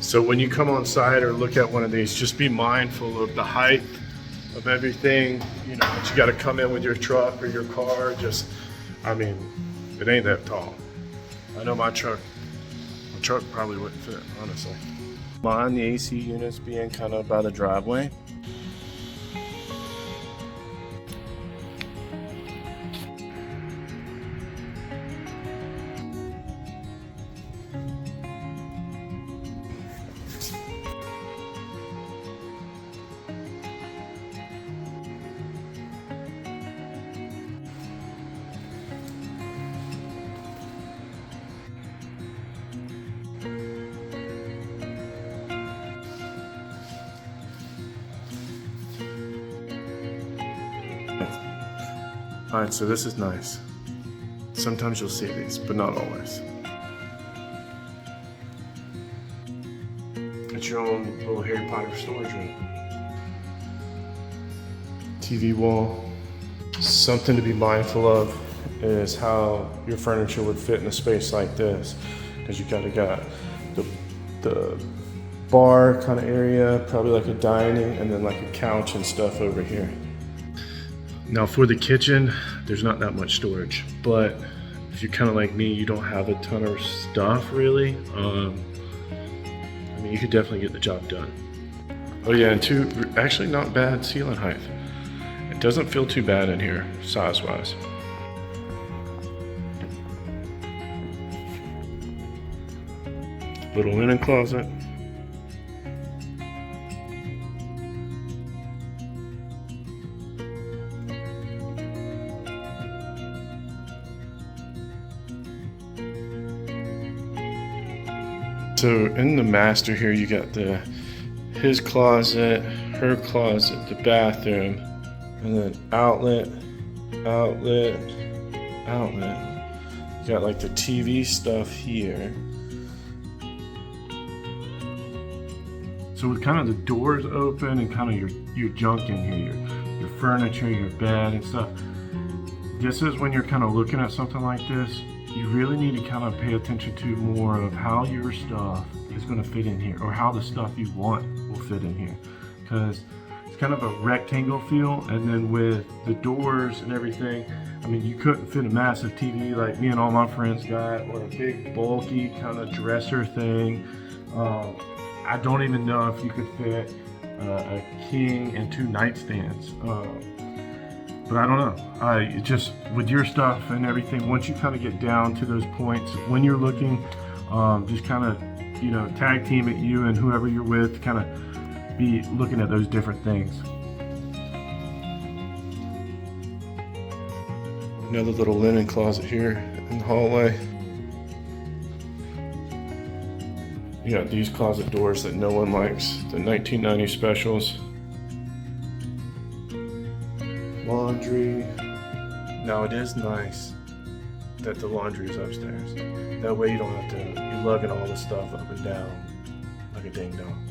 So when you come on site or look at one of these, just be mindful of the height of everything, you know, that you got to come in with your truck or your car. Just, I mean, it ain't that tall. I know my truck probably wouldn't fit, honestly. Mind the AC units being kind of by the driveway. All right, so this is nice. Sometimes you'll see these, but not always. It's your own little Harry Potter storage room. TV wall. Something to be mindful of is how your furniture would fit in a space like this, because you got the bar kind of area, probably like a dining, and then like a couch and stuff over here. Now for the kitchen, there's not that much storage, but if you're kind of like me, you don't have a ton of stuff really. I mean, you could definitely get the job done. Oh yeah, and actually not bad ceiling height. It doesn't feel too bad in here, size-wise. Little linen closet. So in the master here, you got his closet, her closet, the bathroom, and then outlet, outlet, outlet. You got like the TV stuff here. So with kind of the doors open and kind of your junk in here, your furniture, your bed and stuff, this is when you're kind of looking at something like this, you really need to kind of pay attention to more of how your stuff is going to fit in here, or how the stuff you want will fit in here, because it's kind of a rectangle feel. And then with the doors and everything, I mean, you couldn't fit a massive TV like me and all my friends got, or a big bulky kind of dresser thing. I don't even know if you could fit a king and 2 nightstands. But I don't know. Just with your stuff and everything, once you kind of get down to those points, when you're looking, just kind of, you know, tag team it, you and whoever you're with, kind of be looking at those different things. Another little linen closet here in the hallway. You got these closet doors that no one likes, the 1990 specials. Laundry. Now it is nice that the laundry is upstairs. That way you don't have to be lugging all the stuff up and down like a ding dong.